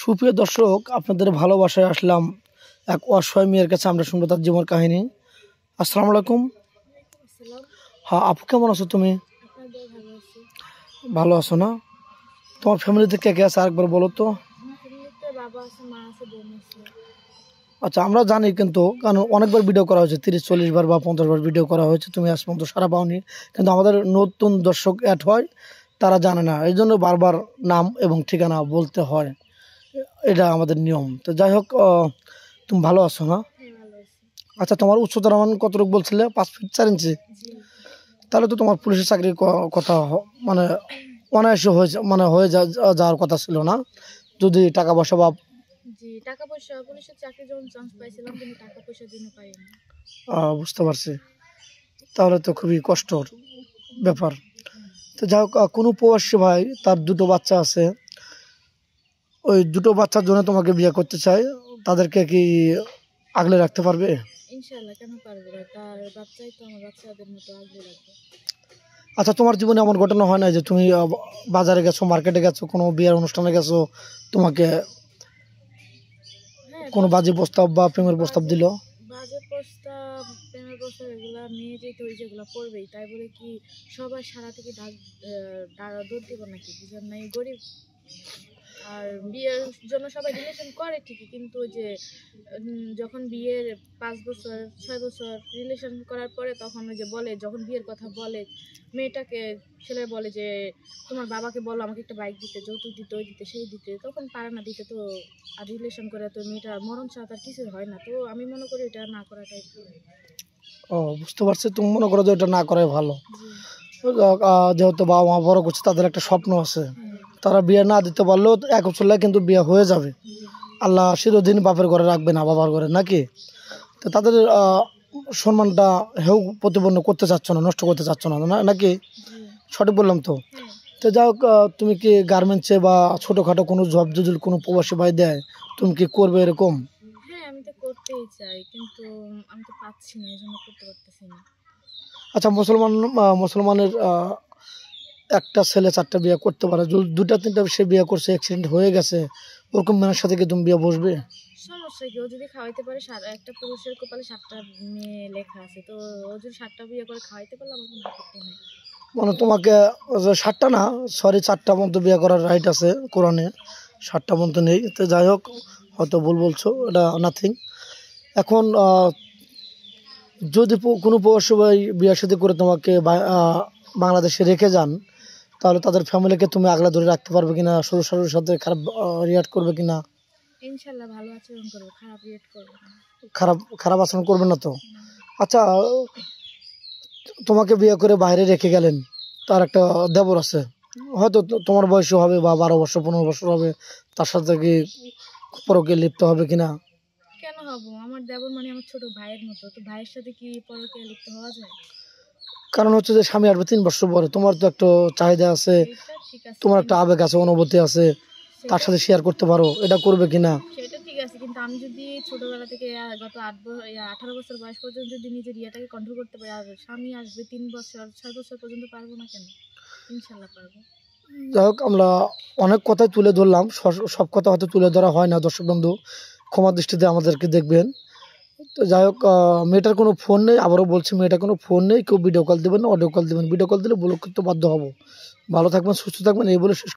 সুপ্রিয় দর্শক, আপনাদের ভালোবাসায় আসলাম এক অসহায় মেয়ের কাছে। আমরা শুনবো তার জীবন কাহিনী। আসসালামু আলাইকুম। হ্যাঁ আপু, কেমন আছো তুমি? ভালো আছো না? তোমার ফ্যামিলিতে কে কে আছে আরেকবার বলো তো। আচ্ছা, আমরা জানি কিন্তু, কারণ অনেকবার ভিডিও করা হয়েছে, 30-40 বার বা 50 বার ভিডিও করা হয়েছে, তুমি আজ পর্যন্ত সারা পাওনি। কিন্তু আমাদের নতুন দর্শক অ্যাড হয়, তারা জানে না, এই জন্য বারবার নাম এবং ঠিকানা বলতে হয়, এটা আমাদের নিয়ম। তো যাই হোক, তুমি ভালো আছো না? আচ্ছা, তোমার উচ্চতার মান কতটুকু বলছিলে? 5 ফিট 4 ইঞ্চি। তাহলে তো তোমার পুলিশের চাকরির কথা মানে অনায়াসে হয়ে যাওয়ার কথা ছিল না, যদি টাকা পয়সা বা পুলিশের চাকরি যখন চান্স পাইছিলাম, কিন্তু টাকা পয়সার জন্য পাইনি। বুঝতে পারছি। তাহলে তো খুবই কষ্টর ব্যাপার। তো যাই হোক, কোনো প্রবাসী ভাই তার 2টো বাচ্চা আছে, ওই 2টো বাচ্চার জন্য তোমাকে বিয়ে করতে চায়, তাদেরকে কি আগলে রাখতে পারবে? ইনশাআল্লাহ, কেন পারবো না? তার বাচ্চাই তো আমার বাচ্চাদের মতো আগলে রাখবে। আচ্ছা, তোমার জীবনে এমন ঘটনা হয় না যে তুমি বাজারে গেছো, মার্কেটে গেছো, কোনো বিয়ের অনুষ্ঠানে গেছো, তোমাকে কোনো বাজে প্রস্তাব বা প্রেমের প্রস্তাব দিল? বাজে প্রস্তাব, প্রেমের প্রস্তাব এগুলা মেয়েদের তো যেগুলো পড়বেই, তাই বলে কি সবাই সারা থেকে দৌড় দিব নাকি? বুঝলেন না, গরিব। আর বিয়ের জন্য সবাই রিলেশন করে ঠিকই, কিন্তু ওই যে যখন বিয়ের 5 বছর 6 বছর রিলেশন করার পরে তখন ওই যে বলে, যখন বিয়ের কথা বলে মেয়েটাকে, ছেলে বলে যে তোমার বাবাকে বলো আমাকে একটা বাইক দিতে, যৌতুক দিতে, ওই দিতে সেই দিতে, তখন পারে না দিতে। তো আর রিলেশন করে তো মেয়েটা মরণ ছাড়া তার কিছু হয় না। তো আমি মনে করি এটা না করাটাই ভালো। বুঝতে পারছি, তুমি মনে করো যে এটা না করাই ভালো। যেহেতু বাবা মা বড় করছে, তাদের একটা স্বপ্ন আছে, তারা বিয়ে না দিতে পারলেও 1 বছর লাগে কিন্তু বিয়ে হয়ে যাবে। আল্লাহ চিরদিন বাপের ঘরে রাখবে না, বাবার ঘরে, নাকি? তো তাদের সম্মানটা হেউ প্রতিপন্ন করতে চাচ্ছ না, নষ্ট করতে চাচ্ছ না, নাকি? সঠিক বললাম তো? তো যাই হোক, তুমি কি গার্মেন্টসে বা ছোটোখাটো কোনো জব যদি কোনো প্রবাসী ভাই দেয়, তুমি কি করবে এরকম? হ্যাঁ, আমি তো করতেই চাই, কিন্তু আমি তো পাচ্ছি না, এই জন্য করতে পারতেছি না। আচ্ছা, মুসলমানের একটা ছেলে 4টা বিয়ে করতে পারে, 2টা 3টা সে বিয়ে করছে, অ্যাক্সিডেন্ট হয়ে গেছে, ওরকম মেয়ের সাথে কি তুমি বিয়ে বসবে? সমস্যা কি? ও যদি খাওয়াইতে পারে, একটা পুরুষের কপালে 7টা মেয়ে লেখা আছে, তো ও যদি 7টা বিয়ে করে খাওয়াইতে পারলে আমার কোনো আপত্তি নেই। মানে তোমাকে 7টা না, সরি, 4টা পর্যন্ত বিয়ে করার রাইট আছে কোরআনে, 7টা পর্যন্ত নেই। তো যাই হোক, হয়তো ভুল বলছো, এটা নাথিং। এখন যদি কোনো প্রবাসী ভাই বিয়ের সাথে করে তোমাকে বাংলাদেশে রেখে যান, তাহলে তাদের ফ্যামিলিকে তুমি আগলা ধরে রাখতে পারবে কিনা? শ্বশুর শাশুড়ির সাথে খারাপ রিয়াক্ট করবে কিনা? ইনশাআল্লাহ ভালো আচরণ করবো, খারাপ রিয়েক্ট করবো না। খারাপ আচরণ করবে না তো? আচ্ছা, তোমাকে বিয়ে করে বাইরে রেখে গেলেন, তার একটা দেবর আছে, হয়তো তোমার বয়সও হবে বা 12 বছর 15 বছর হবে, তার সাথে কি পরকে লিপ্ত হবে কিনা? কেন হবো? আমার দেবর মানে আমার ছোট ভাইয়ের মতো, তো ভাইয়ের সাথে কি পরকে লিপ্ত হওয়া যায়? কারণ হচ্ছে যে স্বামী আসবে 3 বছর পরে, তোমার তো একটা চাহিদা আছে, ঠিক আছে, তোমার একটা আবেগ আছে, অনুভূতি আছে, তার সাথে শেয়ার করতে পারো, এটা করবে কিনা? সেটা ঠিক আছে, কিন্তু আমি যদি ছোটবেলা থেকে গত 18 বছর বয়স পর্যন্ত যদি নিজের ইয়েটাকে কন্ট্রোল করতে পারি, আর স্বামী আসবে 3 বছর 6 বছর পর্যন্ত, পারবো না কেন? ইনশাল্লাহ পারবো। যাই হোক, আমরা অনেক কথাই তুলে ধরলাম, সব কথা হয়তো তুলে ধরা হয় না, দর্শক বন্ধু ক্ষমা দৃষ্টিতে আমাদেরকে দেখবেন। তো যাই হোক, মেয়েটার কোনো ফোন নেই, আবারও বলছি, মেয়েটার কোনো ফোন নেই, কেউ ভিডিও কল দেবেন না, অডিও কল দেবেন, ভিডিও কল দিলে ব্লক করতে বাধ্য হবো। ভালো থাকবেন, সুস্থ থাকবেন, এই বলে শেষ